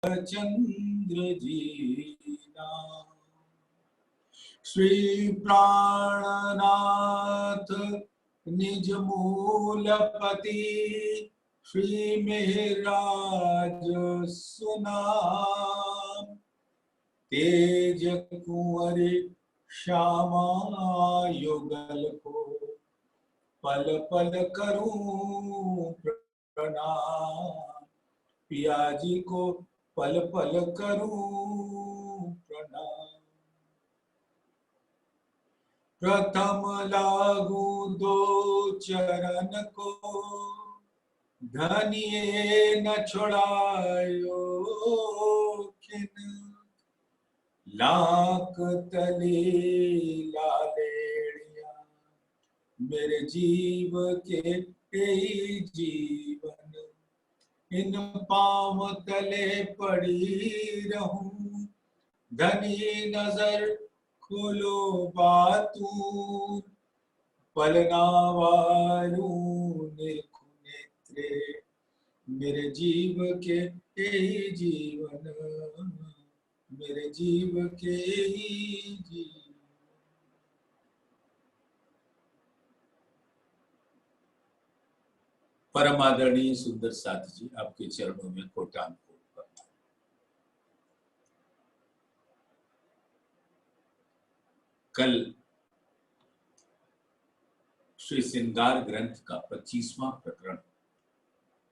चंद्र जीना। श्री प्राणनाथ निज मूलपति श्री मेहराज सुनाम। तेज कुंवर श्यामा युगल को पल पल करूं प्रणाम। पियाजी को पल पल करूं प्रणाम। प्रथम लागू दो चरण को धनिये न छुड़ायो खिन। लाख तले लालेड़िया मेरे जीव के जीवन। इन पांव तले पड़ी रहूं धनी नजर खोलो बातून। पलनावारू निरखु नेत्रे मेरे जीव के जीवन। मेरे जीव के जीवन। परम आदरणीय सुंदर साथ जी, आपके चरणों में कोटान कोट प्रणाम। कल श्री श्रृंगार ग्रंथ का 25वां प्रकरण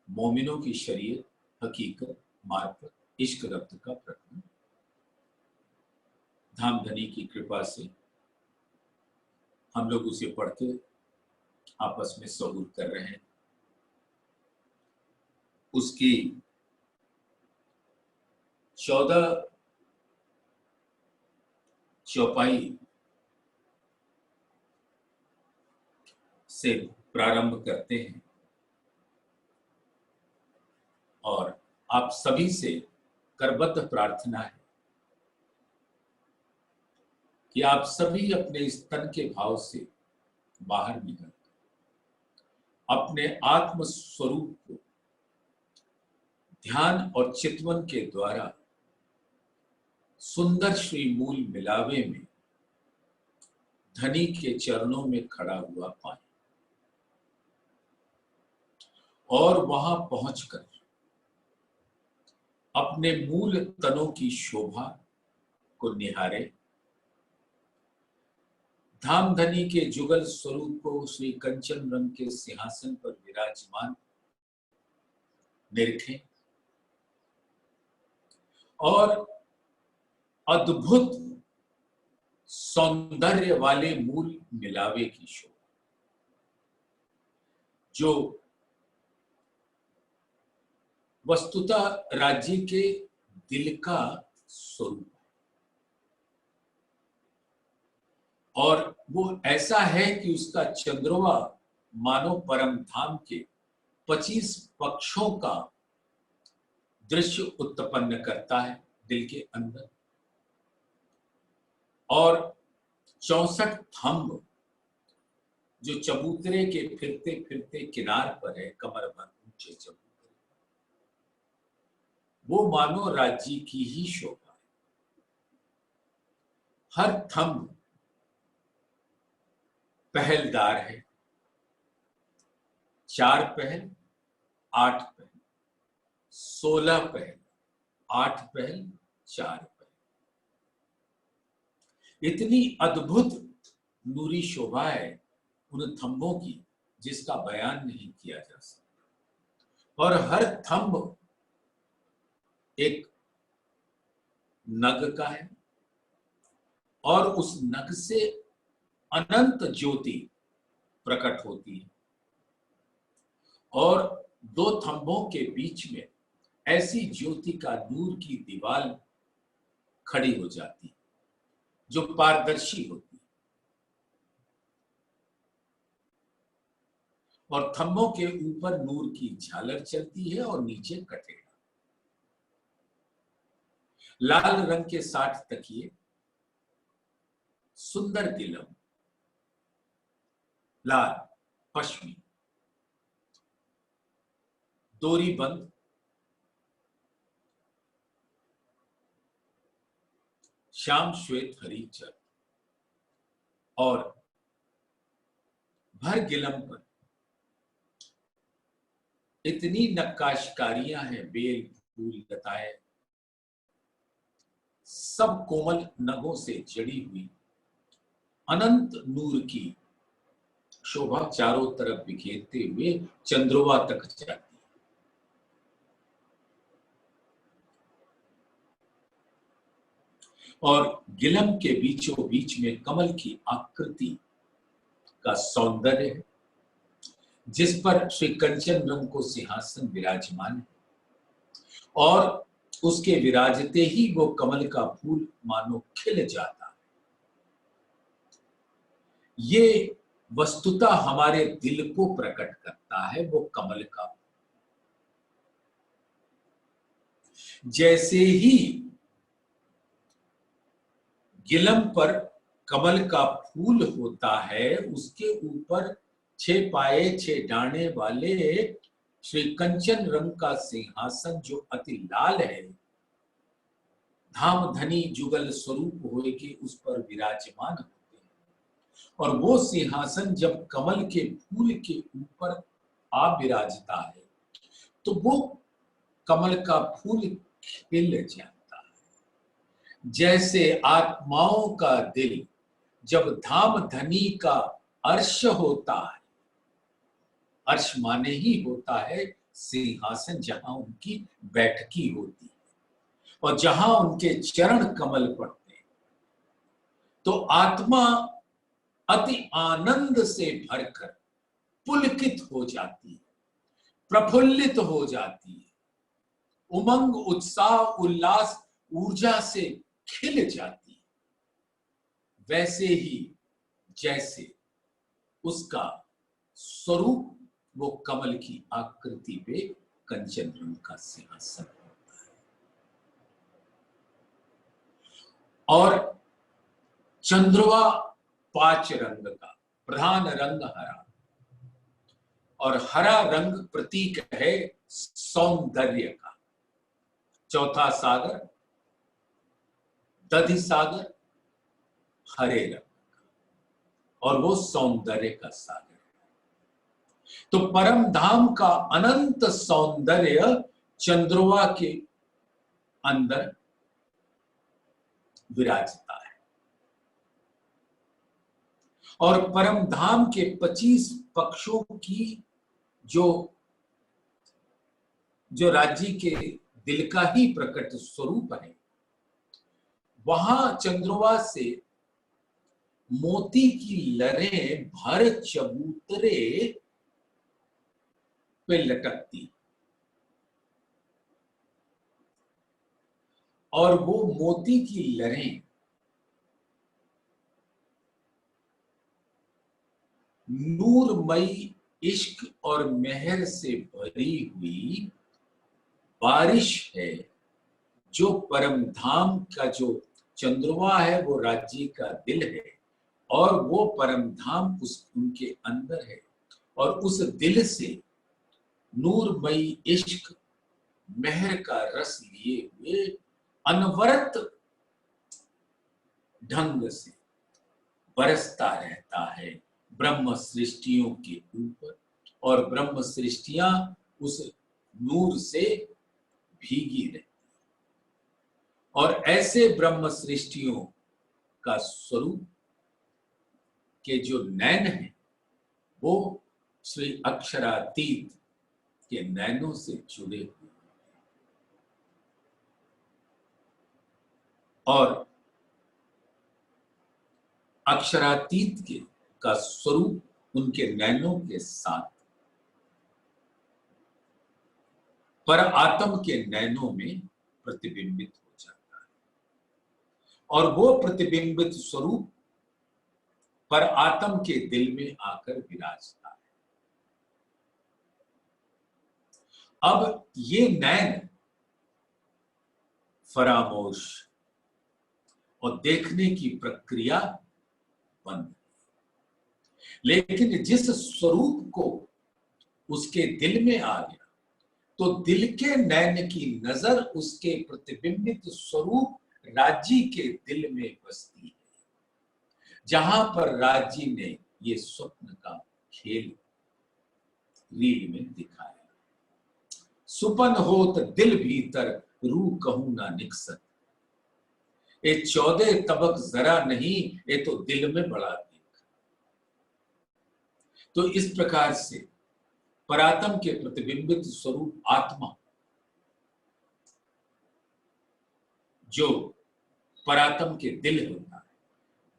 मोमिनों की शरीयत, हकीकत, मार्फत, इश्क रब्त का प्रकरण धामधनी की कृपा से हम लोग उसे पढ़ के आपस में सहूर कर रहे हैं। उसकी 14 चौपाई से प्रारंभ करते हैं और आप सभी से करबद्ध प्रार्थना है कि आप सभी अपने स्तन के भाव से बाहर निकल अपने आत्म स्वरूप को ध्यान और चितवन के द्वारा सुंदर श्री मूल मिलावे में धनी के चरणों में खड़ा हुआ पाए और वहां पहुंचकर अपने मूल तनों की शोभा को निहारे। धामधनी के जुगल स्वरूप को श्री कंचन रंग के सिंहासन पर विराजमान निरखें और अद्भुत सौंदर्य वाले मूल मिलावे की शोभा जो वस्तुतः राज्य के दिल का स्वरूप है और वो ऐसा है कि उसका चंद्रमा मानो परम धाम के 25 पक्षों का दृश्य उत्पन्न करता है दिल के अंदर और 64 थंब जो चबूतरे के फिरते फिरते किनार पर है, कमर भर ऊंचे चबूतरे, वो मानो राज्य की ही शोभा है। हर थंब पहलदार है, 4 पहल, 8 पहल, 16 पहल, 8 पहल, 4 पहल। इतनी अद्भुत नूरी शोभा है उन थंबों की जिसका बयान नहीं किया जा सकता। और हर थंब एक नग का है और उस नग से अनंत ज्योति प्रकट होती है और 2 थंबों के बीच में ऐसी ज्योति का नूर की दीवार खड़ी हो जाती है जो पारदर्शी होती है और थंबों के ऊपर नूर की झालर चलती है और नीचे कटेड़ा। लाल रंग के 60 तकिए, सुंदर तिलम, लाल पश्मी, डोरी बंद श्याम श्वेत हरिचर और भर गिलम पर इतनी नक्काशकारियां हैं, बेल फूल लताएं सब कोमल नगों से जड़ी हुई, अनंत नूर की शोभा चारों तरफ बिखेरते हुए चंद्रोवा तक जाती है। और गिलम के बीचों बीच में कमल की आकृति का सौंदर्य है, जिस पर श्री कंचन रंग को सिंहासन विराजमान है और उसके विराजते ही वो कमल का फूल मानो खिल जाता है। ये वस्तुतः हमारे दिल को प्रकट करता है, वो कमल का। जैसे ही गिलम पर कमल का फूल होता है, उसके ऊपर 6 पाए 6 डाने वाले श्री कंचन रंग का सिंहासन जो अति लाल है, धाम धनी जुगल स्वरूप होए के उस पर विराजमान होते हैं। और वो सिंहासन जब कमल के फूल के ऊपर आ विराजता है तो वो कमल का फूल खिल जाता है। जैसे आत्माओं का दिल जब धाम धनी का अर्श होता है, अर्श माने ही होता है सिंहासन जहां उनकी बैठकी होती है और जहां उनके चरण कमल पड़ते हैं, तो आत्मा अति आनंद से भरकर पुलकित हो जाती है, प्रफुल्लित हो जाती है, उमंग उत्साह उल्लास ऊर्जा से खिल जाती है। वैसे ही जैसे उसका स्वरूप वो कमल की आकृति पे कंचन रंग का सिंहासन होता है। और चंद्रवा 5 रंग का, प्रधान रंग हरा, और हरा रंग प्रतीक है सौंदर्य का। चौथा सागर दधि सागर हरे रंग का, और वो सौंदर्य का सागर है। तो परम धाम का अनंत सौंदर्य चंद्रवा के अंदर विराजता है। और परम धाम के 25 पक्षों की जो राज्य के दिल का ही प्रकट स्वरूप है, वहां चंद्रवा से मोती की लरें भर चबूतरे पे लटकती, और वो मोती की लरें नूरमयी इश्क और मेहर से भरी हुई बारिश है। जो परम धाम का जो चंद्रवा है वो राज्य का दिल है, और वो परम धाम उनके अंदर है, और उस दिल से नूरमयी इश्क मेहर का रस लिए हुए अनवरत ढंग से बरसता रहता है ब्रह्म सृष्टियों के ऊपर, और ब्रह्म सृष्टियां उस नूर से भीगी रहती। और ऐसे ब्रह्म सृष्टियों का स्वरूप के जो नैन है वो श्री अक्षरातीत के नैनों से जुड़े हुए, और अक्षरातीत के का स्वरूप उनके नैनों के साथ पर आत्म के नैनों में प्रतिबिंबित हो जाता है, और वो प्रतिबिंबित स्वरूप पर आत्म के दिल में आकर विराजता है। अब ये नैन फरामोश और देखने की प्रक्रिया बंद, लेकिन जिस स्वरूप को उसके दिल में आ गया तो दिल के नैन की नजर उसके प्रतिबिंबित स्वरूप राज्य के दिल में बसती है, जहां पर राज्य ने ये स्वप्न का खेल रील में दिखाया। सुपन होत दिल भीतर रू कहूं ना निकसत, ये 14 तबक जरा नहीं, ये तो दिल में बड़ा देख। तो इस प्रकार से परात्म के प्रतिबिंबित स्वरूप आत्मा, जो परात्म के दिल होता है,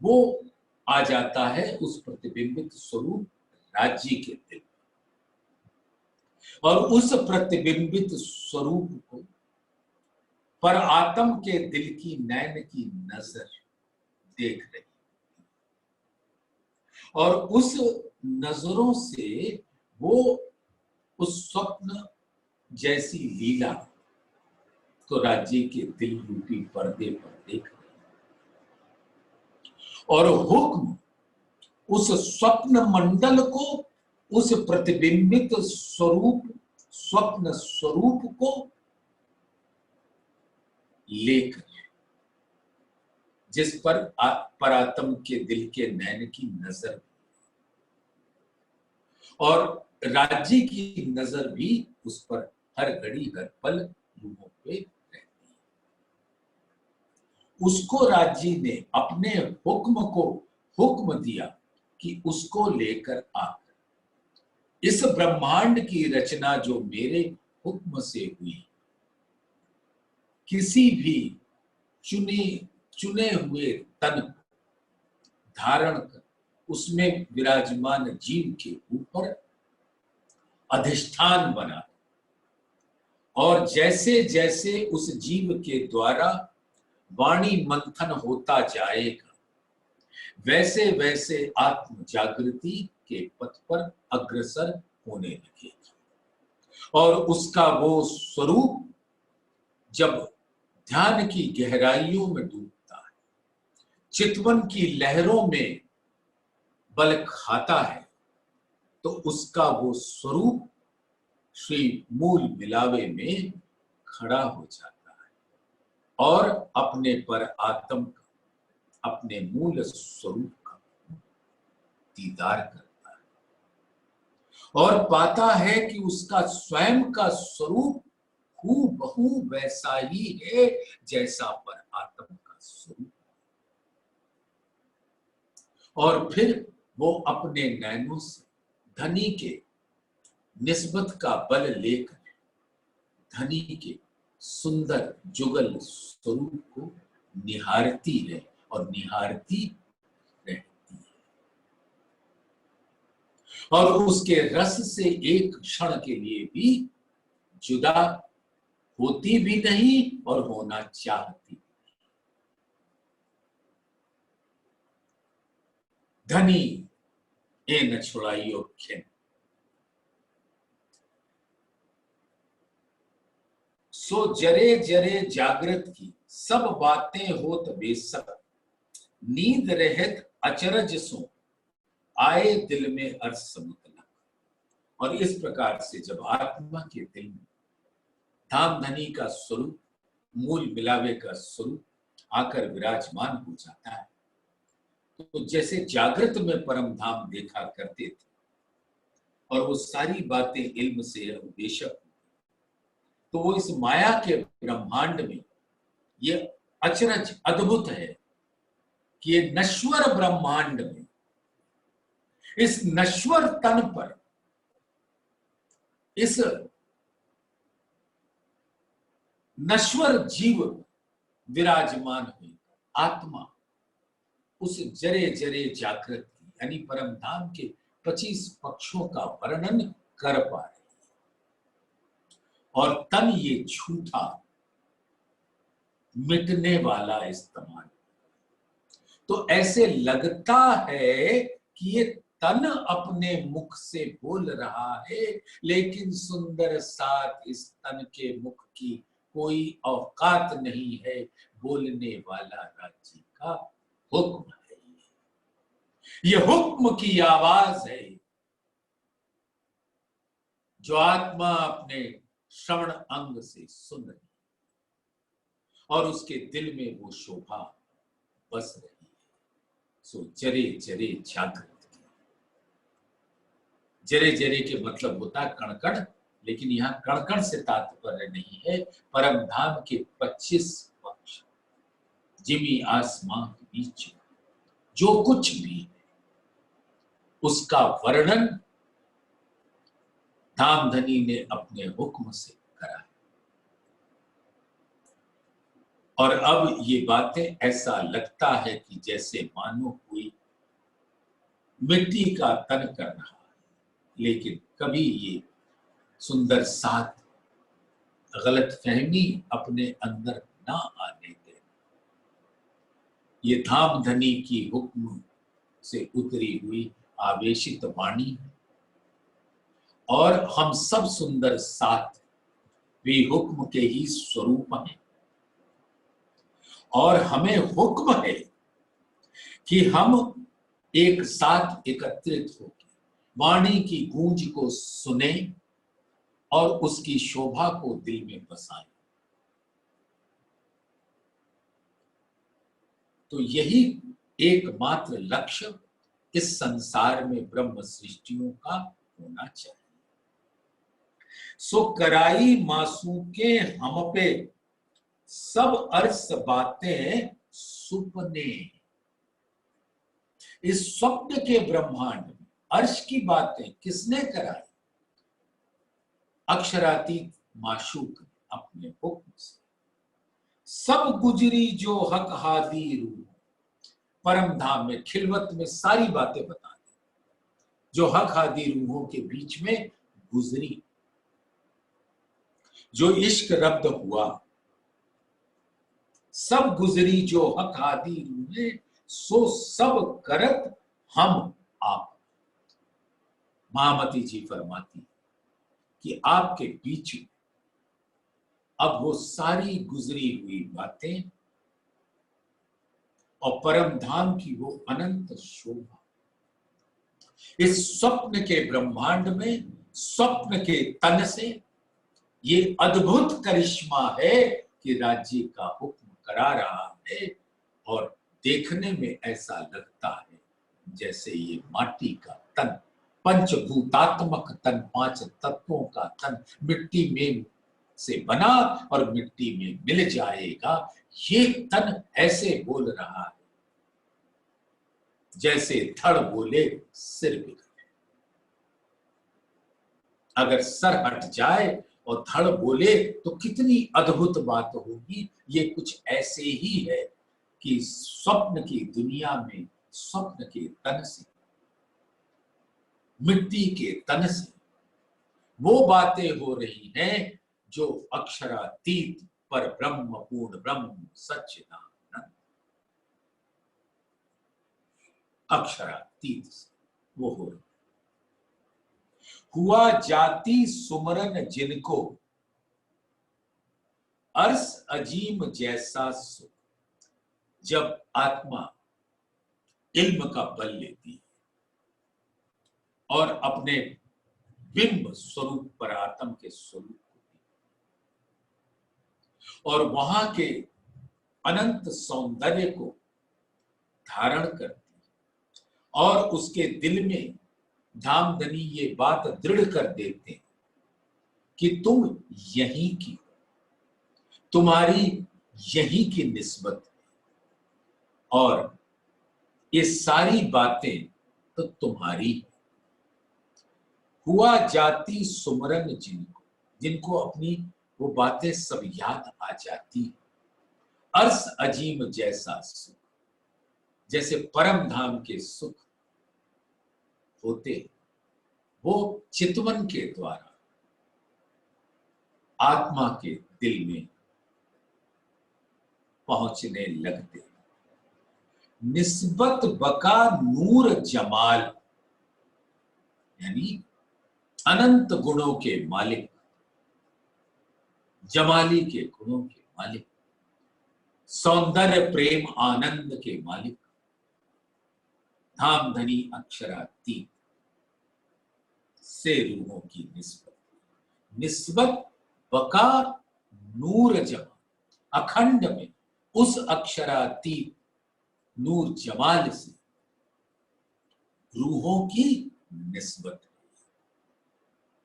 वो आ जाता है उस प्रतिबिंबित स्वरूप राज्य के दिल, और उस प्रतिबिंबित स्वरूप को पर आत्म के दिल की नैन की नजर देख रही, और उस नजरों से वो उस स्वप्न जैसी लीला को राज्य के दिल रूपी पर्दे पर देख रही, और हुक्म उस स्वप्न मंडल को, उस प्रतिबिंबित स्वरूप स्वप्न स्वरूप को लेकर, जिस पर परात्म के दिल के नैन की नजर और राज्य की नजर भी उस पर हर घड़ी हर पल लोगों पे रहती है। उसको राज्य ने अपने हुक्म को हुक्म दिया कि उसको लेकर आकर इस ब्रह्मांड की रचना जो मेरे हुक्म से हुई, किसी भी चुने हुए तन धारण कर उसमें विराजमान जीव के ऊपर अधिष्ठान बना, और जैसे जैसे उस जीव के द्वारा वाणी मंथन होता जाएगा, वैसे वैसे आत्म जागृति के पथ पर अग्रसर होने लगेगी, और उसका वो स्वरूप जब ध्यान की गहराइयों में डूबता है, चितवन की लहरों में बल खाता है, तो उसका वो स्वरूप श्री मूल मिलावे में खड़ा हो जाता है, और अपने पर आत्म का, अपने मूल स्वरूप का दीदार करता है, और पाता है कि उसका स्वयं का स्वरूप हूबहू वैसा ही है जैसा पर आत्म का स्वरूप, और फिर वो अपने नैनों से धनी के निस्बत का बल लेकर धनी के सुंदर जुगल स्वरूप को निहारती है, और निहारती रहती है, और उसके रस से एक क्षण के लिए भी जुदा होती भी नहीं और होना चाहती। धनी ए न छुड़ाइयो खिन, सो जरे जरे जागृत की सब बातें होत बेसक, नींद रहत अचरज सो आए दिल में अर्स मुतलक। और इस प्रकार से जब आत्मा के दिल में धाम धनी का स्वरूप, मूल मिलावे का स्वरूप आकर विराजमान हो जाता है, तो जैसे जागृत में परम धाम देखा करते थे, और वो सारी बातें इल्म से बेशक, तो वो इस माया के ब्रह्मांड में ये अचरज अद्भुत है कि ये नश्वर ब्रह्मांड में इस नश्वर तन पर इस नश्वर जीव विराजमान हुई आत्मा उस जरे जरे जागृत की, यानी परम धाम के 25 पक्षों का वर्णन कर पा रहे, और तन ये झूठा मिटने वाला इस्तेमाल, तो ऐसे लगता है कि ये तन अपने मुख से बोल रहा है, लेकिन सुंदर साथ इस तन के मुख की कोई औकात नहीं है, बोलने वाला राज्य का हुक्म है। ये हुक्म की आवाज है जो आत्मा अपने श्रवण अंग से सुन रही, और उसके दिल में वो शोभा बस रही है। सो जरे जरे जागृत, जरे जरे के मतलब होता है कणकण, लेकिन यहाँ कणकण से तात्पर्य नहीं है। परम धाम के 25 पक्ष जिमी आसमां के बीच जो कुछ भी है उसका वर्णन धामधनी ने अपने हुक्म से करा है। और अब ये बातें ऐसा लगता है कि जैसे मानो कोई मिट्टी का तन कर रहा है, लेकिन कभी ये सुंदर साथ गलत फहमी अपने अंदर ना आने दे। ये धामधनी की हुक्म से उतरी हुई आवेशित वाणी है और हम सब सुंदर साथ भी हुक्म के ही स्वरूप हैं। और हमें हुक्म है कि हम एक साथ एकत्रित होकर वाणी की गूंज को सुने और उसकी शोभा को दिल में बसाएं। तो यही एकमात्र लक्ष्य इस संसार में ब्रह्म सृष्टियों का होना चाहिए। सो कराई मासूके हम पे सब अर्श बातें सुपने। इस स्वप्न के ब्रह्मांड में अर्श की बातें किसने कराई? अक्षरातीत माशूक अपने हुक्म से। सब गुजरी जो हक हादी रूह, परम धाम में खिलवत में सारी बातें बता दी जो हक हादी रूहों के बीच में गुजरी। जो इश्क रब्द हुआ सब गुजरी जो हक हादी रूहें, सो सब करत हम आप। महामती जी फरमाती कि आपके बीच में अब वो सारी गुजरी हुई बातें और परम धाम की वो अनंत शोभा इस स्वप्न के ब्रह्मांड में स्वप्न के तन से ये अद्भुत करिश्मा है कि राज्य का हुक्म करा रहा है और देखने में ऐसा लगता है जैसे ये माटी का तन, पंचभूतात्मक तन, 5 तत्वों का तन मिट्टी में से बना और मिट्टी में मिल जाएगा। ये तन ऐसे बोल रहा है जैसे धड़ बोले सिर बिगड़े। अगर सर हट जाए और धड़ बोले तो कितनी अद्भुत बात होगी। ये कुछ ऐसे ही है कि स्वप्न की दुनिया में स्वप्न के तन से, मिट्टी के तन से वो बातें हो रही हैं जो अक्षरातीत पर ब्रह्म पूर्ण ब्रह्म सच्चिदानंद अक्षरातीत वो हो रही। हुआ जाति सुमरन जिनको अर्श अजीम जैसा सुख। जब आत्मा इल्म का बल लेती है और अपने बिंब स्वरूप परात्म के स्वरूप को और वहां के अनंत सौंदर्य को धारण करती और उसके दिल में धामधनी ये बात दृढ़ कर देते हैं कि तुम यहीं की, तुम्हारी यहीं की निस्बत और ये सारी बातें तो तुम्हारी। हुआ जाती सुमरन जिनको, जिनको अपनी वो बातें सब याद आ जाती। अर्श अजीम जैसा सुख, जैसे परम धाम के सुख होते वो चितवन के द्वारा आत्मा के दिल में पहुंचने लगते। निस्बत बका नूर जमाल, यानी अनंत गुणों के मालिक, जमाली के गुणों के मालिक, सौंदर्य प्रेम आनंद के मालिक, धामधनी अक्षरातीत से रूहों की निस्बत। निस्बत बका नूर जमाल, अखंड में उस अक्षरातीत नूर जमाल से रूहों की निस्बत।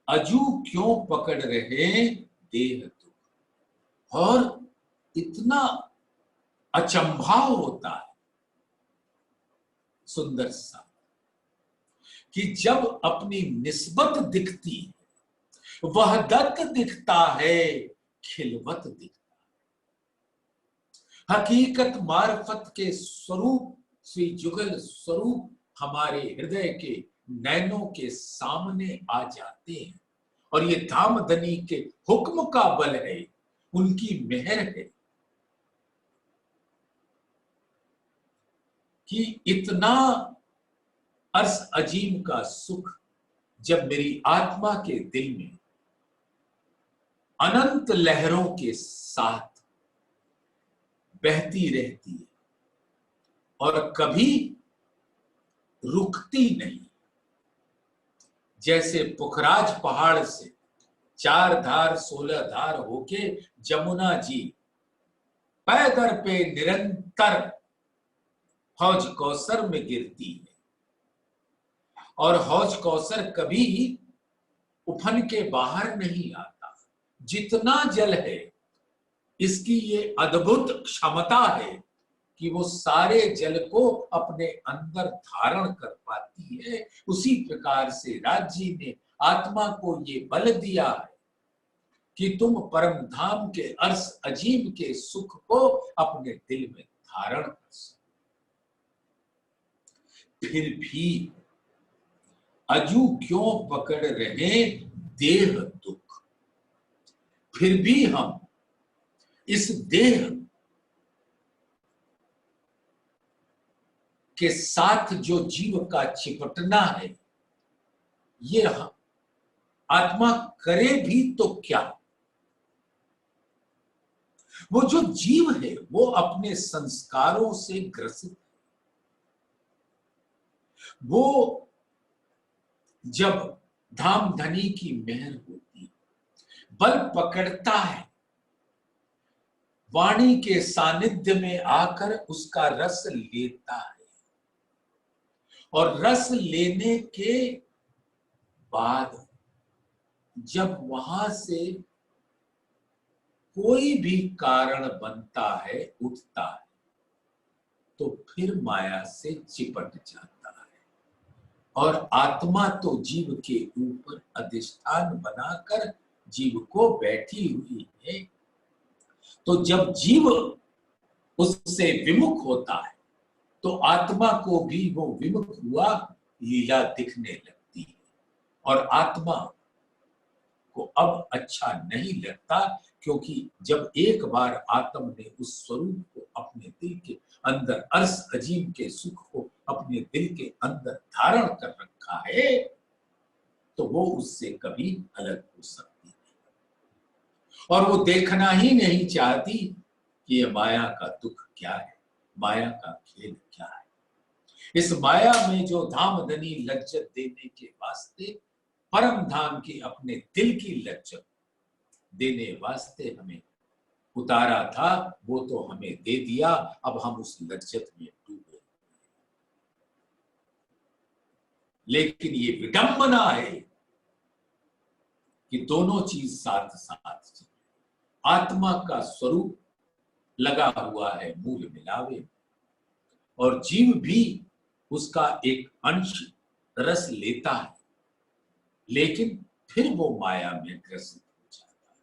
अजू क्यों पकड़ रहे देह दुख। और इतना अचंभा होता है सुंदर सा कि जब अपनी निस्बत दिखती है, वहदत दिखता है, खिलवत दिखता है। हकीकत मार्फत के स्वरूप श्री जुगल स्वरूप हमारे हृदय के नैनों के सामने आ जाते हैं। और ये धामधनी के हुक्म का बल है, उनकी मेहर है कि इतना अर्श अजीम का सुख जब मेरी आत्मा के दिल में अनंत लहरों के साथ बहती रहती है और कभी रुकती नहीं। जैसे पुखराज पहाड़ से 4 धार 16 धार होके जमुना जी पैदर पे निरंतर हौज कौसर में गिरती है और हौज कौसर कभी उफन के बाहर नहीं आता। जितना जल है, इसकी ये अद्भुत क्षमता है कि वो सारे जल को अपने अंदर धारण कर पाती है। उसी प्रकार से राज जी ने आत्मा को ये बल दिया है कि तुम परम धाम के अर्श अजीम के सुख को अपने दिल में धारण कर सको। फिर भी अजू क्यों पकड़ रहे देह दुख। फिर भी हम इस देह के साथ जो जीव का चिपटना है, ये आत्मा करे भी तो क्या। वो जो जीव है वो अपने संस्कारों से ग्रसित है। वो जब धाम धनी की मेहर होती है, बल पकड़ता है, वाणी के सानिध्य में आकर उसका रस लेता है और रस लेने के बाद जब वहां से कोई भी कारण बनता है, उठता है, तो फिर माया से चिपट जाता है। और आत्मा तो जीव के ऊपर अधिष्ठान बनाकर जीव को बैठी हुई है। तो जब जीव उससे विमुख होता है तो आत्मा को भी वो विमुख हुआ लीला दिखने लगती है और आत्मा को अब अच्छा नहीं लगता, क्योंकि जब एक बार आत्मा ने उस स्वरूप को अपने दिल के अंदर, अर्श अजीम के सुख को अपने दिल के अंदर धारण कर रखा है, तो वो उससे कभी अलग हो सकती नहीं। और वो देखना ही नहीं चाहती कि ये माया का दुख क्या है, माया का खेल क्या है। इस माया में जो धामधनी लज्जत देने के वास्ते परम धाम की अपने दिल की लज्जत देने वास्ते हमें उतारा था, वो तो हमें दे दिया। अब हम उस लज्जत में डूबे। लेकिन ये विडंबना है कि दोनों चीज साथ साथ चले। आत्मा का स्वरूप लगा हुआ है मूल मिलावे, और जीव भी उसका एक अंश रस लेता है, लेकिन फिर वो माया में ग्रसित हो जाता है।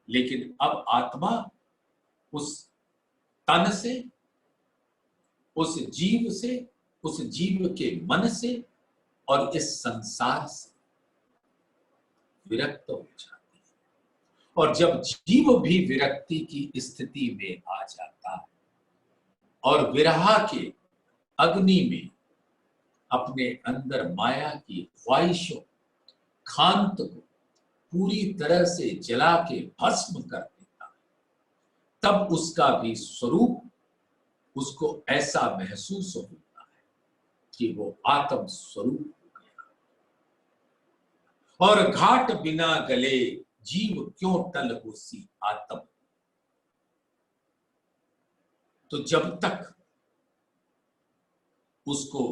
लेकिन अब आत्मा उस तन से, उस जीव से, उस जीव के मन से और इस संसार से विरक्त हो जाती है। और जब जीव भी विरक्ति की स्थिति में आ जाता है और विरह के अग्नि में अपने अंदर माया की ख्वाहिशों, खांत को पूरी तरह से जला के भस्म कर देता है, तब उसका भी स्वरूप उसको ऐसा महसूस होता है कि वो आत्म स्वरूप हो गया। और घाट बिना गले जीव क्यों टल होसी आत्म। तो जब तक उसको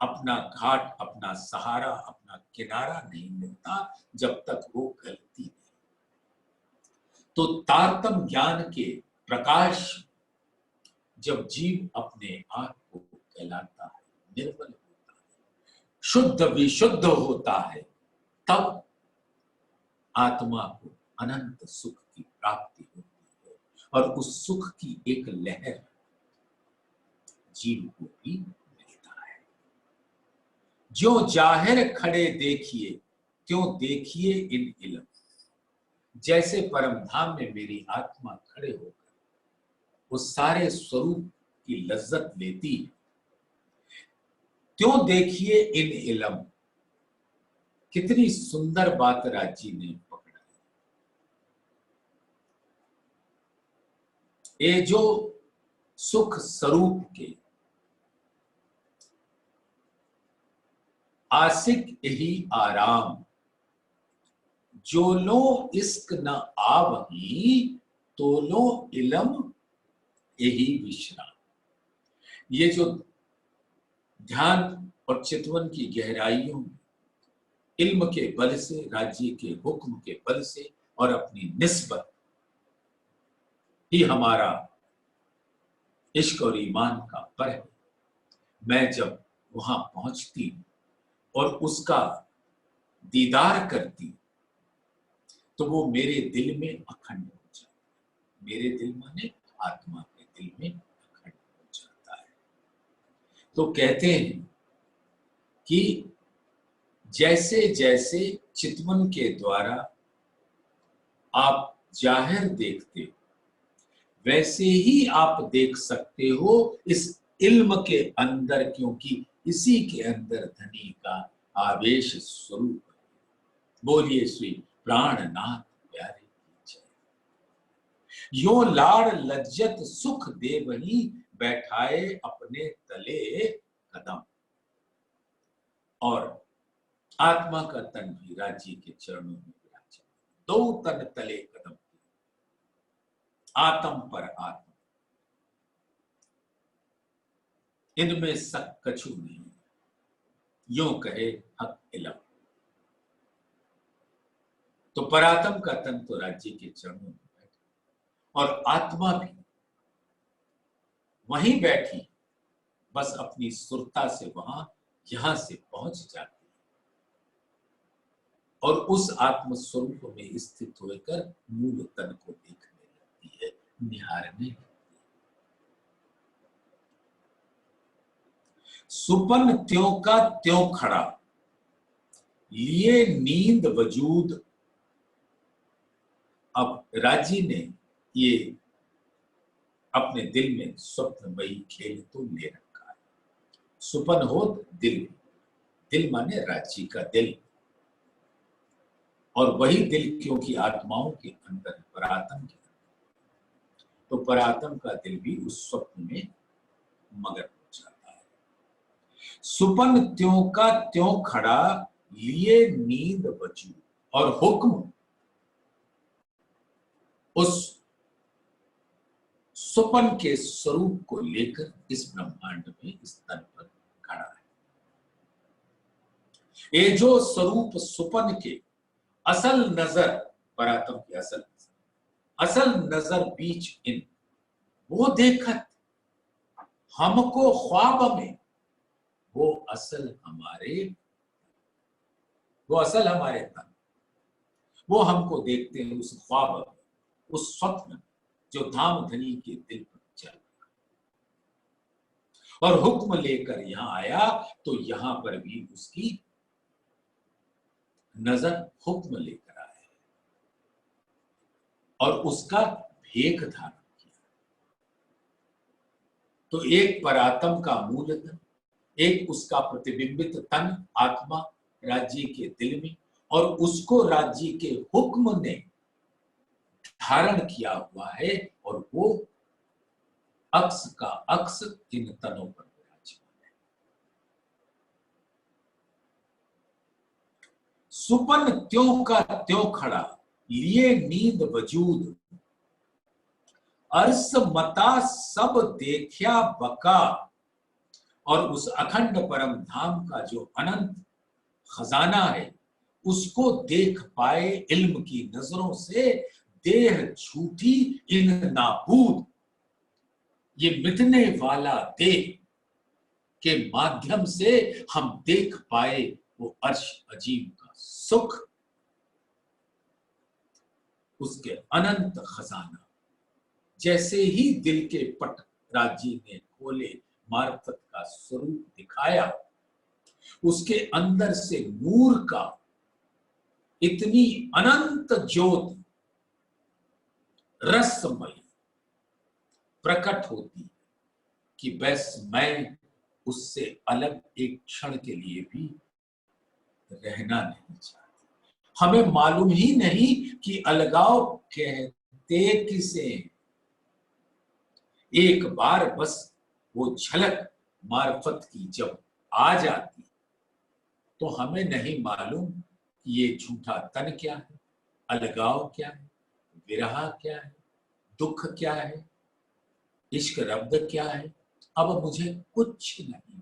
अपना घाट, अपना सहारा, अपना किनारा नहीं मिलता, जब तक वो गलती नहीं। तो तारतम ज्ञान के प्रकाश जब जीव अपने आप को कहलाता है, निर्मल होता है, शुद्ध विशुद्ध होता है, तब आत्मा को अनंत सुख की प्राप्ति होती है और उस सुख की एक लहर जीव को भी मिलता है। जो जाहिर खड़े देखिए क्यों देखिए इन इल्म, जैसे परम धाम में मेरी आत्मा खड़े होकर उस सारे स्वरूप की लज्जत लेती, क्यों देखिए इन इल्म। कितनी सुंदर बात राजी ने पकड़ा। ये जो सुख स्वरूप के आशिक यही आराम, जो लो इश्क न आवही तो लो इल्म यही विश्राम। ये जो ध्यान और चितवन की गहराइयों में इल्म के बल से, राज्य के हुक्म के बल से और अपनी निस्बत ही हमारा इश्क और ईमान का पर है। मैं जब वहां पहुंचती और उसका दीदार करती तो वो मेरे दिल में अखंड हो जाता है। मेरे दिल माने आत्मा के दिल में अखंड हो जाता है। तो कहते हैं कि जैसे जैसे चितवन के द्वारा आप जाहिर देखते हो, वैसे ही आप देख सकते हो इस इल्म के अंदर, क्योंकि इसी के अंदर धनी का आवेश स्वरूप है। बोलिए श्री प्राणनाथ प्यारे की जय। यो लाड़ लज्जत सुख दे वही बैठाए अपने तले कदम। और आत्मा का तन भी राज्य के चरणों में विराजमान, दो तन तले कदम, आत्म पर आत्मा, इनमें सक कछु नहीं, यूं कहे हक इलम। तो परात्म का तन तो राज्य के चरणों में बैठा और आत्मा भी वहीं बैठी, बस अपनी सुरता से वहां यहां से पहुंच जाती है और उस आत्म स्वरूप में स्थित होकर मूल तन को देखने लगती है, निहारने लगती है। सुपन त्यों का त्यों खड़ा, लिए नींद वजूद। अब राजी ने ये अपने दिल में स्वप्नमयी खेल तो ले रखा है। सुपन हो दिल, दिल माने राजी का दिल, और वही दिल क्योंकि आत्माओं के अंदर परात्म के अंदर, तो परात्म का दिल भी उस स्वप्न में मगन हो जाता है। सुपन त्यों का त्यों खड़ा, लिए नींद वजूद। और हुक्म उस सुपन के स्वरूप को लेकर इस ब्रह्मांड में इस तन पर खड़ा है। ये जो स्वरूप सुपन के असल नजर, परात्म की असल नजर बीच इन, वो देखत हमको ख्वाब में, वो असल हमारे तन, वो हमको देखते हैं उस ख्वाब में, उस स्वप्न जो धाम धनी के दिल पर चल, और हुक्म लेकर यहां आया तो यहां पर भी उसकी नजर हुक्म लेकर आया और उसका भेख धारण किया। तो एक परात्म का मूल तन, एक उसका प्रतिबिंबित तन आत्मा राज्य के दिल में, और उसको राज्य के हुक्म ने धारण किया हुआ है, और वो अक्स का अक्स इन तनों पर विराजमान है। सुपन त्यों का त्यों खड़ा, लिए नींद वजूद। अर्स मता सब देखा बका, और उस अखंड परम धाम का जो अनंत खजाना है उसको देख पाए इल्म की नजरों से। देह झूठी इन नाबूद, ये मिटने वाला देह के माध्यम से हम देख पाए वो अर्श अजीम का सुख, उसके अनंत खजाना। जैसे ही दिल के पट राजी ने खोले, मार्फत का स्वरूप दिखाया, उसके अंदर से नूर का इतनी अनंत ज्योति रसमयी प्रकट होती कि बस मैं उससे अलग एक क्षण के लिए भी रहना नहीं चाहती। हमें मालूम ही नहीं कि अलगाव कहते किसे। एक बार बस वो झलक मार्फत की जब आ जाती तो हमें नहीं मालूम कि ये झूठा तन क्या है, अलगाव क्या है, विरह क्या है, दुख क्या है, इश्क रब्द क्या है। अब मुझे कुछ नहीं,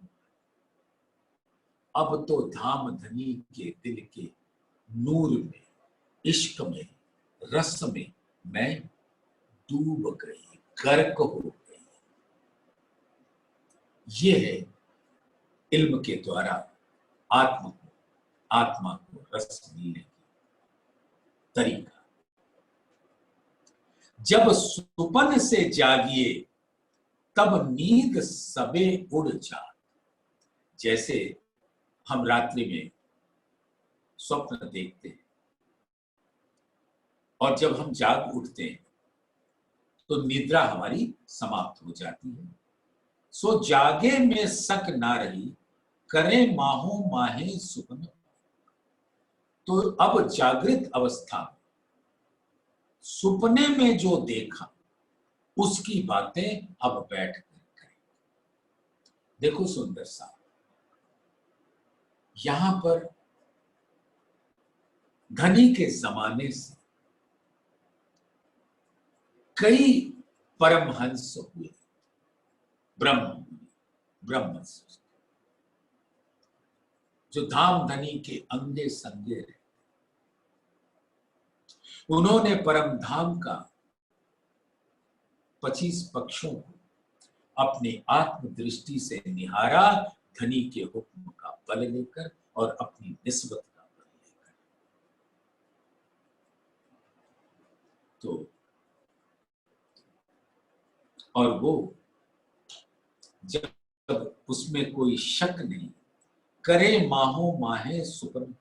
अब तो धाम धनी के दिल के नूर में, इश्क में, रस में मैं डूब गई, गर्क हो गई। ये है इल्म के द्वारा आत्मा को रस मिलने की तरीका। जब सुपन से जागिए तब नींद सबे उड़ जा। जैसे हम रात्रि में स्वप्न देखते हैं और जब हम जाग उठते हैं तो निद्रा हमारी समाप्त हो जाती है। सो जागे में शक ना रही, करें माहो माहे सुपन। तो अब जागृत अवस्था में सुपने में जो देखा उसकी बातें अब बैठ कर करें। देखो सुंदर साहब, यहां पर धनी के जमाने से कई परमहंस हुए, ब्रह्म जो धाम धनी के अंगे संगे रहे। उन्होंने परम धाम का 25 पक्षों को अपनी आत्म दृष्टि से निहारा, धनी के हुक्म का बल लेकर और अपनी निस्बत का बल लेकर। तो और वो जब उसमें कोई शक नहीं, करे माहो माहे सुपन,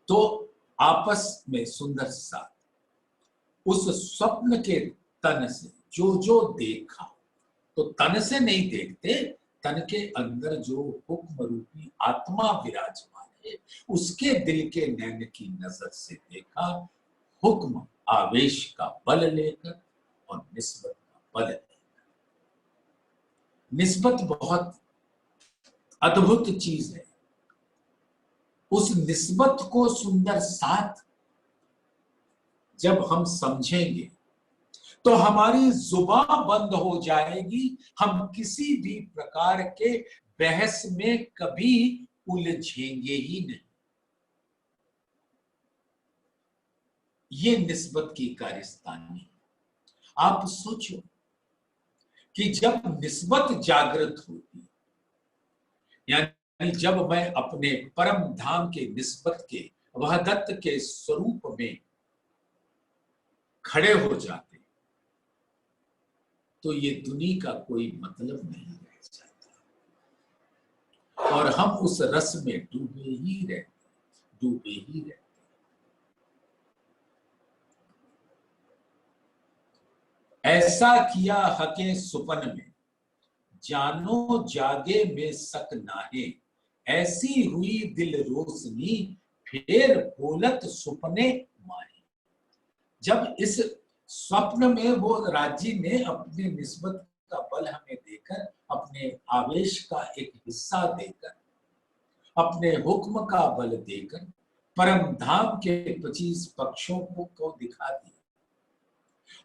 तो आपस में सुंदर सा उस स्वप्न के तन से जो जो देखा, तो तन से नहीं देखते, तन के अंदर जो हुक्म रूपी आत्मा विराजमान है उसके दिल के नैन की नजर से देखा, हुक्म आवेश का बल लेकर और निस्बत का बल लेकर। निस्बत बहुत अद्भुत चीज है। उस निस्बत को सुंदर साथ जब हम समझेंगे तो हमारी जुबान बंद हो जाएगी, हम किसी भी प्रकार के बहस में कभी उलझेंगे ही नहीं। ये निस्बत की कारस्तानी। आप सोचो कि जब निस्बत जागृत होती, यानी जब मैं अपने परम धाम के निस्बत के वहदत के स्वरूप में खड़े हो जाते, तो ये दुनिया का कोई मतलब नहीं रह जाता और हम उस रस में डूबे ही रहते। ऐसा किया हके सुपन में, जानो जागे में शक नाहे। ऐसी हुई दिल रोशनी, फिर बोलत सुपने माहे। जब इस स्वप्न में वो राजी ने अपने निस्बत का बल हमें देकर, अपने आवेश का एक हिस्सा देकर, अपने हुक्म का बल देकर परम धाम के 25 पक्षों को दिखा दिया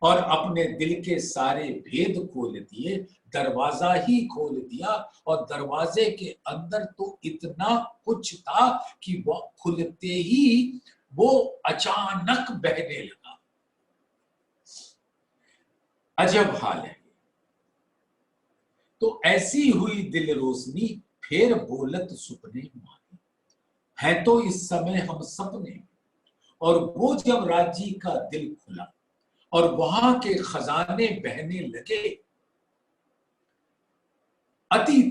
और अपने दिल के सारे भेद खोल दिए, दरवाजा ही खोल दिया। और दरवाजे के अंदर तो इतना कुछ था कि वो खुलते ही वो अचानक बहने लगा। अजब हाल है। तो ऐसी हुई दिल रोशनी, फिर बोलत सुपने माही। है तो इस समय हम सपने। और वो जब राजी का दिल खुला और वहां के खजाने बहने लगे, अति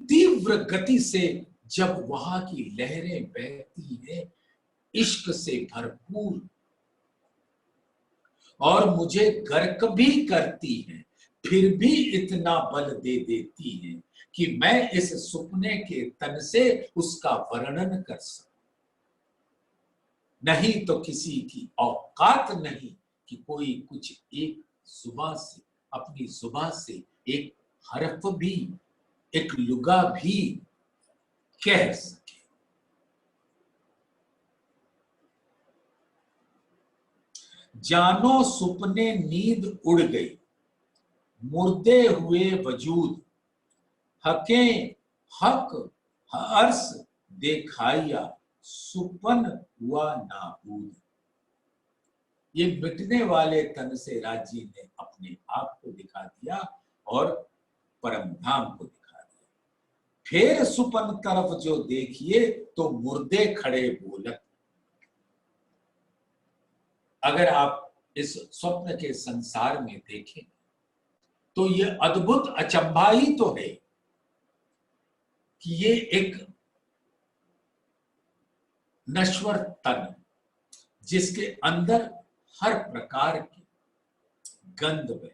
तीव्र गति से जब वहां की लहरें बहती हैं इश्क से भरपूर, और मुझे गर्क भी करती हैं, फिर भी इतना बल दे देती हैं कि मैं इस सुपने के तन से उसका वर्णन कर सकूं। नहीं तो किसी की औकात नहीं कि कोई कुछ एक जुबान से, अपनी जुबान से एक हरफ भी, एक लुगा भी कह सके। जानो सुपने नींद उड़ गई, मुर्दे हुए वजूद, हके हक हर्ष देखाया, सुपन हुआ नाबूद। ये मिटने वाले तन से राजी ने अपने आप को दिखा दिया और परमधाम को दिखा दिया। फिर सुपन तरफ जो देखिए तो मुर्दे खड़े बोलत। अगर आप इस स्वप्न के संसार में देखें तो ये अद्भुत अचंभा ही तो है कि ये एक नश्वर तन जिसके अंदर हर प्रकार की गंध बह,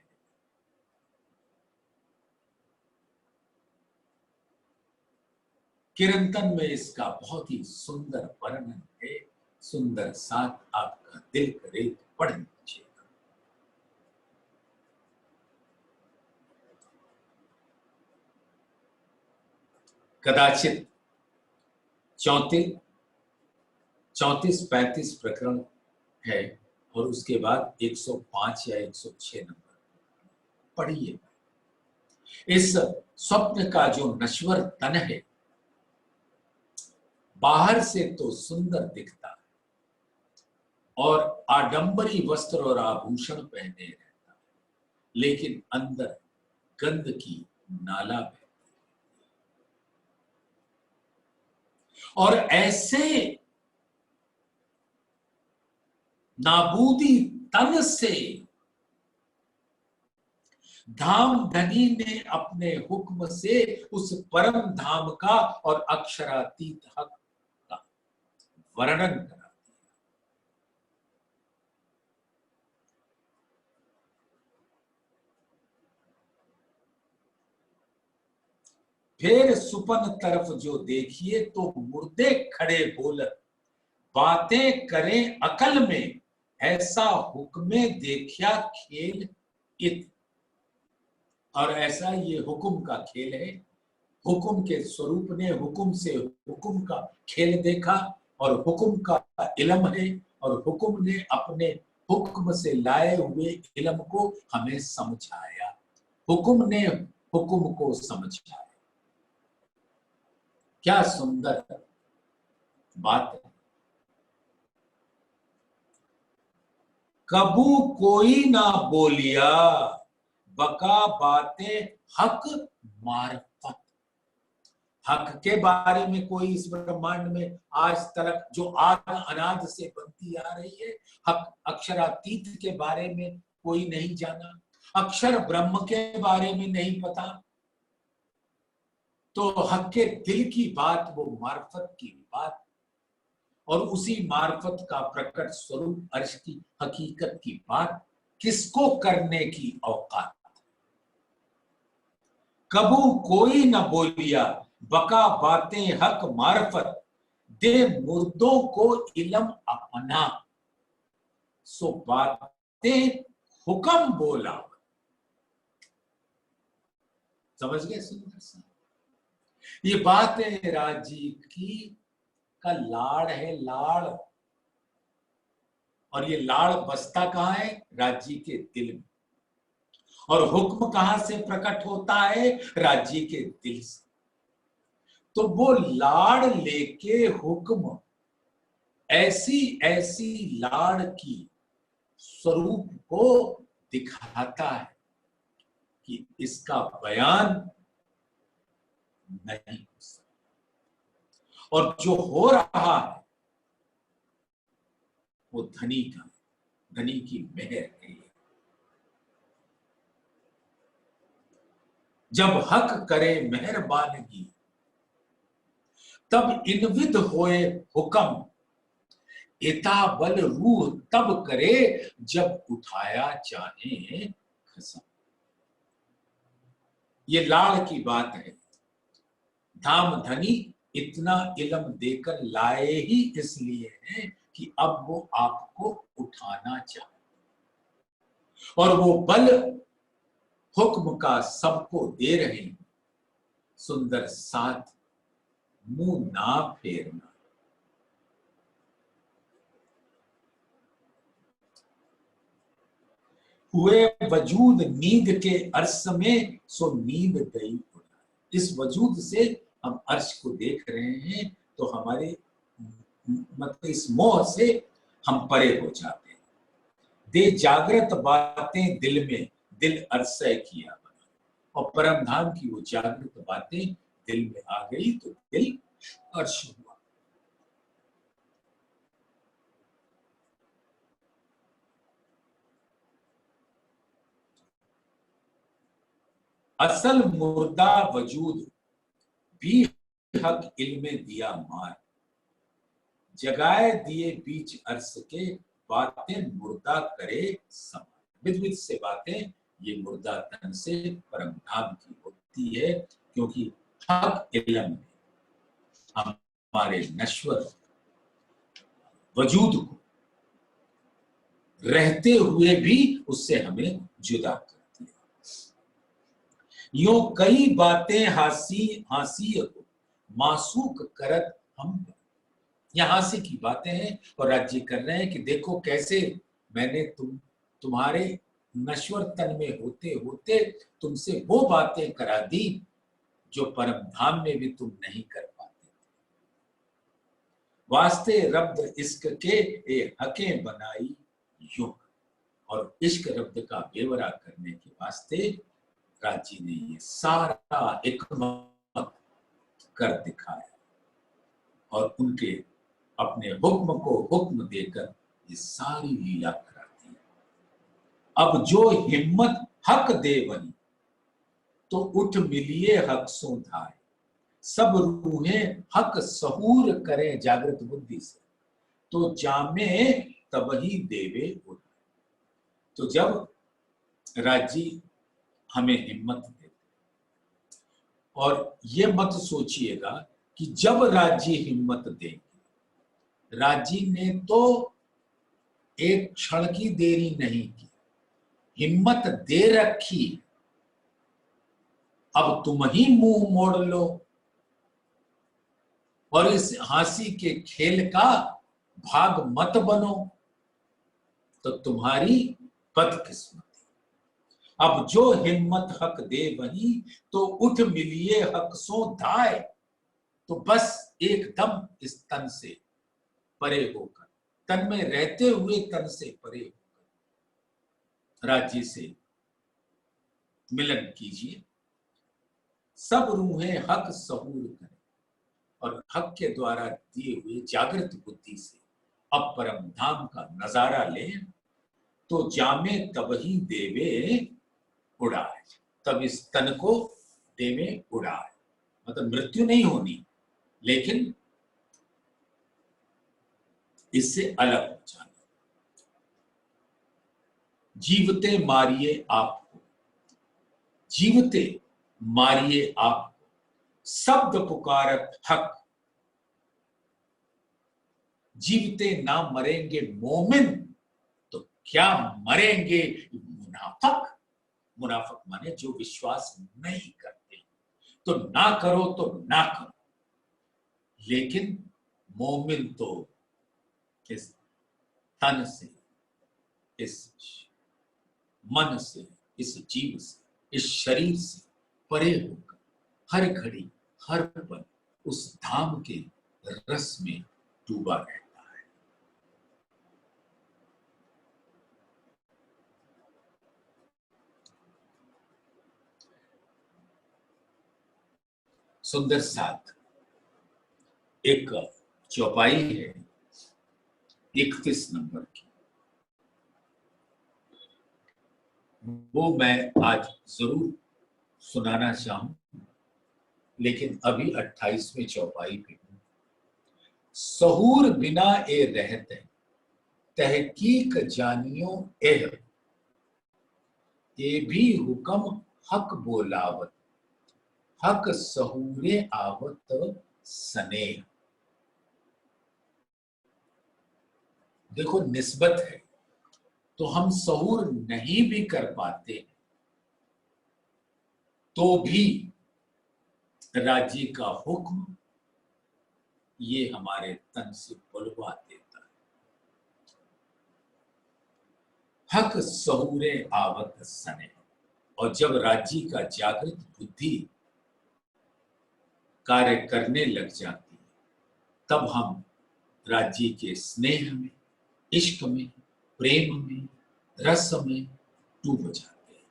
किरंतन में इसका बहुत ही सुंदर वर्णन है। सुंदर साथ आपका दिल करे तो पढ़ लीजिएगा। कदाचित 34-35 प्रकरण है और उसके बाद 105 या 106 नंबर पढ़िए। इस स्वप्न का जो नश्वर तन है बाहर से तो सुंदर दिखता है और आडंबरी वस्त्र और आभूषण पहने रहता है, लेकिन अंदर गंध की नाला बहती है। और ऐसे नाबूदी तन से धाम धनी ने अपने हुक्म से उस परम धाम का और अक्षरातीत हक का वर्णन करा दिया। फिर सुपन तरफ जो देखिए तो मुर्दे खड़े बोलत, बातें करें अकल में, ऐसा हुक्मे देखिया खेल इत। और ऐसा ये हुक्म का खेल है। हुक्म के स्वरूप ने हुक्म से हुक्म का खेल देखा और हुक्म का इल्म है और हुक्म ने अपने हुक्म से लाए हुए इल्म को हमें समझाया। हुक्म ने हुक्म को समझाया। क्या सुंदर बात है। कबू कोई ना बोलिया, बका बातें हक मार्फत। हक के बारे में कोई इस ब्रह्मांड में आज तक जो आद अनाद से बनती आ रही है, हक अक्षरातीत के बारे में कोई नहीं जाना, अक्षर ब्रह्म के बारे में नहीं पता, तो हक के दिल की बात, वो मार्फत की बात, और उसी मार्फत का प्रकट स्वरूप अर्श की हकीकत की बात किसको करने की औकात। कबू कोई न बोलिया, बका बातें हक मार्फत, दे मुर्दों को इलम अपना, सो बातें हुक्म बोला। समझ गए सुंदर सा। ये बात है राजी की का लाड़ है, लाड़। और ये लाड़ बसता कहाँ है? राज्य के दिल में। और हुक्म कहां से प्रकट होता है? राज्य के दिल से। तो वो लाड़ लेके हुक्म ऐसी ऐसी लाड़ की स्वरूप को दिखाता है कि इसका बयान नहीं हो सकता। और जो हो रहा है वो धनी का, धनी की मेहर है। जब हक करे मेहरबानगी, तब इनविद होए हुक्म, एता बल रूह तब करे, जब उठाया चाहे खसम। ये लाड़ की बात है। धाम धनी इतना इल्म देकर लाए ही इसलिए है कि अब वो आपको उठाना चाहे, और वो बल हुक्म का सबको दे रहे हैं। सुंदर साथ मुंह ना फेरना। हुए वजूद नींद के अर्श में, सो नींद गई उड़ा। इस वजूद से हम अर्श को देख रहे हैं तो हमारे मतलब इस मोह से हम परे हो जाते हैं। दे जागृत बातें दिल में, दिल अरसय किया बना। और परम धाम की वो जागृत बातें दिल में आ गई तो दिल अर्श हुआ। असल मुर्दा वजूद भी हक इल्मे दिया मार, जगाए दिए बीच अर्श के, बातें मुर्दा करे समान। विध विध से बातें ये मुर्दा तन से परम धाम की होती है, क्योंकि हक इल्म में हमारे नश्वर वजूद को रहते हुए भी उससे हमें जुदा करती है। यो कई बातें हासी को मासूक करत हम। यहां से की बातें हैं और राज्य कर रहे हैं कि देखो कैसे मैंने तुम्हारे नश्वर तन में होते होते तुमसे वो बातें करा दी जो परम धाम में भी तुम नहीं कर पाते। वास्ते रब्द इश्क के ए हकें बनाई यूं। और इश्क रब्द का बेवरा करने के वास्ते राजी ने ये सारा हिकमत कर दिखाया और उनके अपने हुक्म को हुक्म देकर ये सारी लीला कराती है। अब जो हिम्मत हक दे बनी, तो उठ मिलिए हक सो धाय। सब रूहें हक सहूर करें जागृत बुद्धि से, तो जामे तबही देवे उठाए। तो जब राज्य हमें हिम्मत देते, और ये मत सोचिएगा कि जब राज्य हिम्मत देंगे, राज्य ने तो एक क्षण की देरी नहीं की, हिम्मत दे रखी, अब तुम ही मुंह मोड़ लो और इस हंसी के खेल का भाग मत बनो, तो तुम्हारी बदकिस्मती। अब जो हिम्मत हक दे वही, तो उठ मिलिए हक सो धाय। तो बस एकदम इस तन से परे होकर, तन में रहते हुए तन से परे होकर राज्य से मिलन कीजिए। सब रूहें हक सहूर करें, और हक के द्वारा दिए हुए जागृत बुद्धि से अब परम धाम का नजारा लें, तो जामे तबही देवे उड़ाए। तब इस तन को देवे उड़ाए, मतलब मृत्यु नहीं होनी, लेकिन इससे अलग हो जाना। जीवते मारिए आपको, जीवते मारिए आपको, शब्द पुकारत हक। जीवते ना मरेंगे मोमिन, तो क्या मरेंगे मुनाफिक। मुनाफिक माने जो विश्वास नहीं करते। तो ना करो तो ना करो, लेकिन मोमिन तो इस तन से इस मन से, इस जीव से, इस शरीर से परे होकर हर घड़ी हर पल उस धाम के रस में डूबा रहता है। सुंदर साथ एक चौपाई है 31 नंबर की, वो मैं आज जरूर सुनाना चाहूं, लेकिन अभी 28वें चौपाई पे हूं। सहूर बिना ए रहते तहकीक जानियो एह, ए भी हुक्म हक बोलावत, हक सहूरे आवत सनेह। देखो निस्बत है, तो हम सहूर नहीं भी कर पाते तो भी राजी का हुक्म ये हमारे तन से बुलवा देता है। हक सहूरे आवत सने, और जब राजी का जागृत बुद्धि कार्य करने लग जाती है, तब हम राजी के स्नेह में, इश्क में, प्रेम में, रस में डूब जाते हैं।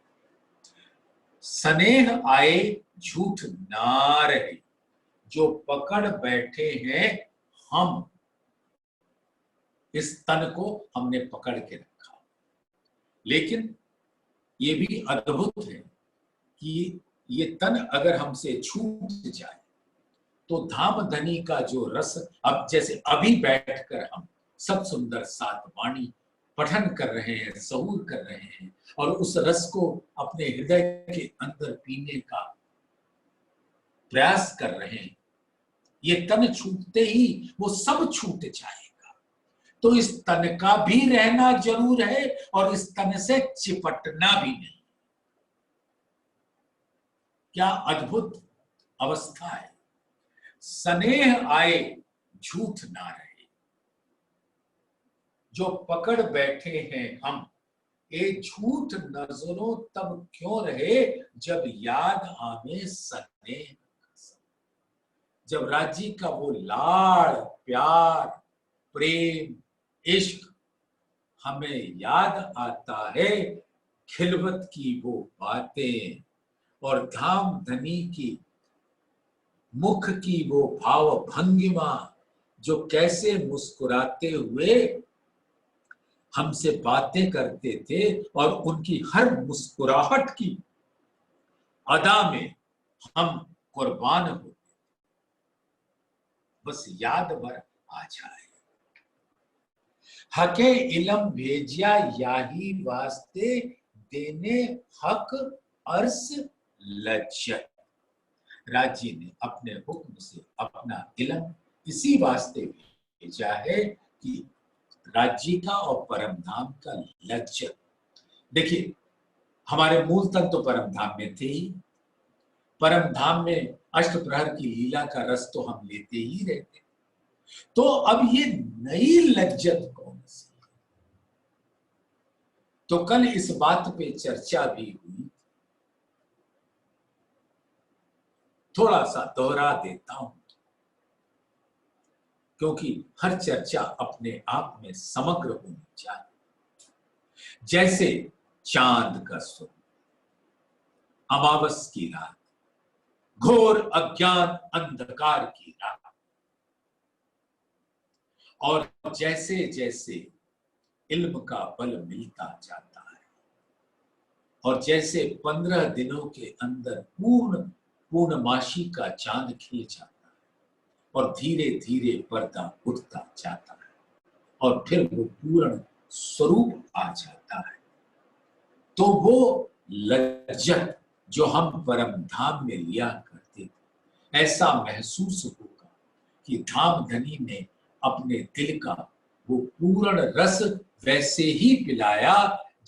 स्नेह आए झूठ ना रहे, जो पकड़ बैठे हैं हम, इस तन को हमने पकड़ के रखा। लेकिन ये भी अद्भुत है कि ये तन अगर हमसे छूट जाए तो धाम धनी का जो रस, अब जैसे अभी बैठकर हम सब सुंदर सात वाणी पठन कर रहे हैं, सहूर कर रहे हैं, और उस रस को अपने हृदय के अंदर पीने का प्रयास कर रहे हैं, ये तन छूटते ही वो सब छूट जाएगा। तो इस तन का भी रहना जरूर है और इस तन से चिपटना भी नहीं। क्या अद्भुत अवस्था है। स्नेह आए झूठ ना रहे, जो पकड़ बैठे हैं हम, ये झूठ नजरों तब क्यों रहे जब याद आवे स्नेह। जब राजी का वो लाड़ प्यार प्रेम इश्क हमें याद आता है, खिलवत की वो बातें और धाम धनी की मुख की वो भाव भंगिमा, जो कैसे मुस्कुराते हुए हमसे बातें करते थे और उनकी हर मुस्कुराहट की अदा में हम कुर्बान हो, बस याद भर आ जाए। हके इलम भेजिया याही वास्ते, देने हक अर्स लज्जत। राजी ने अपने हुक्म से अपना इलम इसी वास्ते भेजा है कि राज्य का और परम धाम का लज्जत। देखिए हमारे मूल तन तो परम धाम में थे ही, परम धाम में अष्टप्रहर की लीला का रस तो हम लेते ही रहते, तो अब ये नई लज्जत कौन सी। तो कल इस बात पे चर्चा भी हुई, थोड़ा सा दोहरा देता हूं, क्योंकि हर चर्चा अपने आप में समग्र होनी चाहिए। जैसे चांद का स्वरूप, अमावस की रात, घोर अज्ञान अंधकार की रात, और जैसे जैसे इल्म का बल मिलता जाता है और जैसे 15 दिनों के अंदर पूर्णमासी का चांद खिल जाता है और धीरे धीरे पर्दा उठता जाता है और फिर वो पूर्ण स्वरूप आ जाता है, तो वो लज्जत जो हम परम धाम में लिया करते थे, ऐसा महसूस होगा कि धाम धनी ने अपने दिल का वो पूर्ण रस वैसे ही पिलाया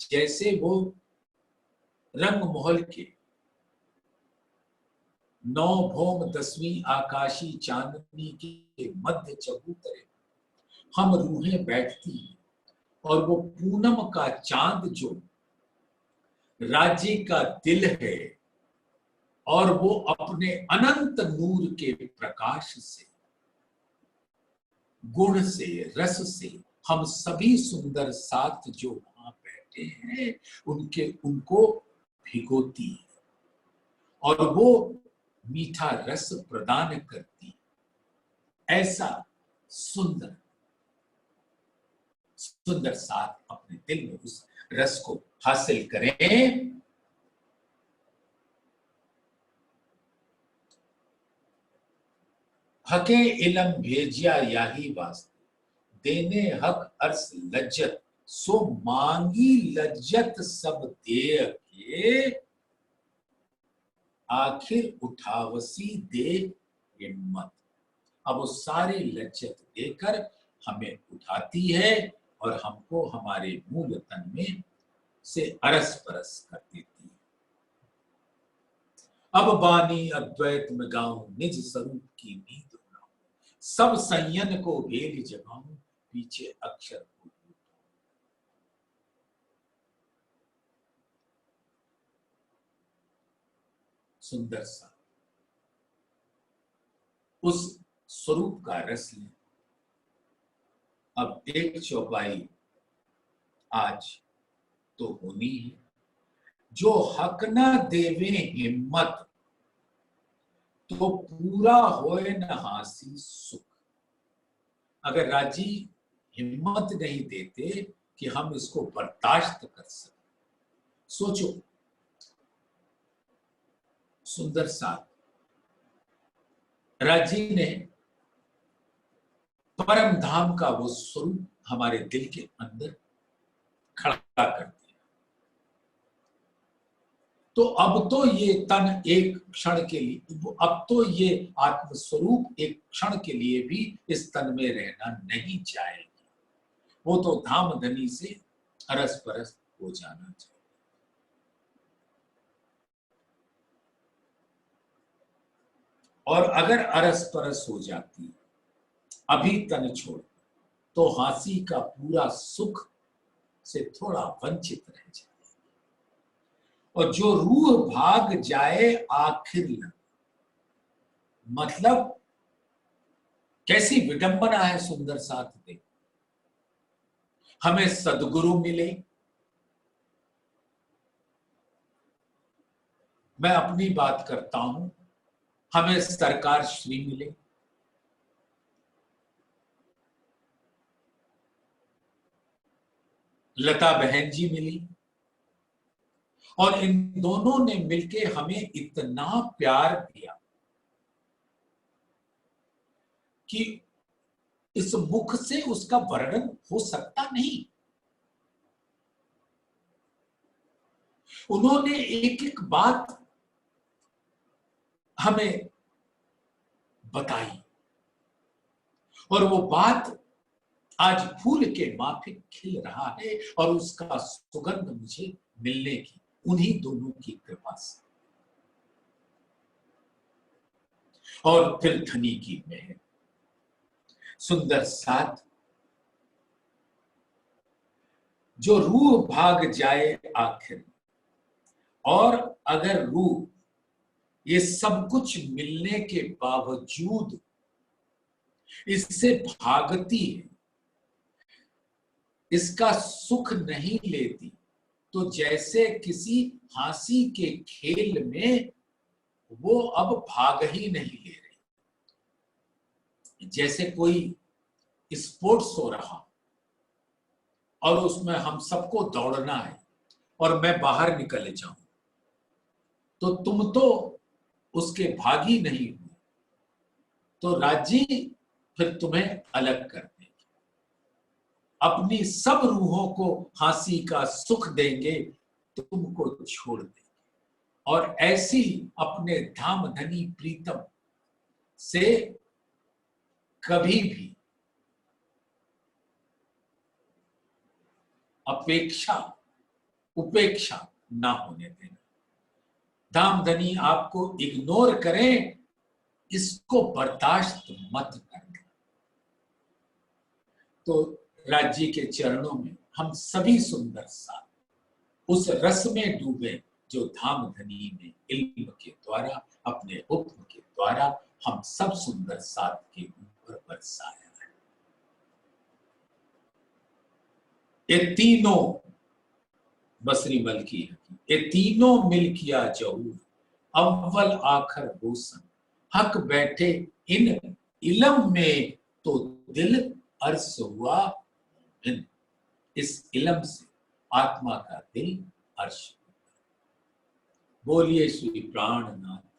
जैसे वो रंग महल के 9 भौम 10वीं आकाशी चांदनी के मध्य चबूतरे हम रूहें बैठती हैं और वो पूनम का चांद जो राज्य का दिल है, और वो अपने अनंत नूर के प्रकाश से, गुण से, रस से हम सभी सुंदर साथ जो वहां बैठे हैं उनको भिगोती है और वो मीठा रस प्रदान करती। ऐसा सुंदर सुंदर साथ अपने दिल में उस रस को हासिल करें। हके इलम भेजिया याही वास्ते देने हक अर्स लज्जत सो मांगी लज्जत सब दे के आखिर उठावसी दे हिम्मत। अब वो सारी लज्जत देकर हमें उठाती है और हमको हमारे मूल तन में से अरस परस कर देती है। अब बानी अद्वैत में गाऊं निज स्वरूप की नींद उड़ाऊं, सब संयन को भेल जगाऊं पीछे अक्षर को। सुंदर सा उस स्वरूप का रस लें। अब एक चौपाई आज तो होनी है। जो हक न देवे हिम्मत तो पूरा होए न हासी सुख। अगर राजी हिम्मत नहीं देते कि हम इसको बर्दाश्त कर सके, सोचो सुंदर सा राजी ने परम धाम का वो स्वरूप हमारे दिल के अंदर खड़ा कर दिया। तो अब तो ये तन एक क्षण के लिए, अब तो ये आत्म स्वरूप एक क्षण के लिए भी इस तन में रहना नहीं चाहेगी। वो तो धाम धनी से अरस परस हो जाना चाहिए। और अगर अरस परस हो जाती अभी तन छोड़ तो हांसी का पूरा सुख से थोड़ा वंचित रह जाए। और जो रूह भाग जाए आखिर न, मतलब कैसी विडंबना है सुंदर साथ दे। हमें सदगुरु मिले, मैं अपनी बात करता हूं, हमें सरकार श्री मिले, लता बहन जी मिली, और इन दोनों ने मिलके हमें इतना प्यार दिया कि इस मुख से उसका वर्णन हो सकता नहीं। उन्होंने एक एक बात हमें बताई और वो बात आज फूल के माफिक खिल रहा है और उसका सुगंध मुझे मिलने की उन्हीं दोनों की कृपा से। और फिर धनी की मेहर। सुंदर साथ जो रूह भाग जाए आखिर, और अगर रूह ये सब कुछ मिलने के बावजूद इससे भागती है, इसका सुख नहीं लेती, तो जैसे किसी हंसी के खेल में वो अब भाग ही नहीं ले रही। जैसे कोई स्पोर्ट्स हो रहा और उसमें हम सबको दौड़ना है और मैं बाहर निकल जाऊं, तो तुम तो उसके भागी नहीं हुए, तो राजी फिर तुम्हें अलग कर देगी, अपनी सब रूहों को हंसी का सुख देंगे, तुमको छोड़ देंगे। और ऐसी अपने धाम धनी प्रीतम से कभी भी अपेक्षा उपेक्षा ना होने देना। धाम धनी आपको इग्नोर करें, इसको बर्दाश्त मत करना। तो राज्य के चरणों में हम सभी सुंदर साथ उस रस में डूबे जो धाम धनी में इल्म के द्वारा अपने हुक्म के द्वारा हम सब सुंदर साथ के ऊपर बरसाया है। ये तीनों बसरी मल की है, ये तीनों मिल किया जहूर अव्वल आखिर रोशन हक बैठे इन इलम में तो दिल अर्स हुआ मोमिन। इस इलम से आत्मा का दिल अर्श। बोलिए श्री प्राणनाथ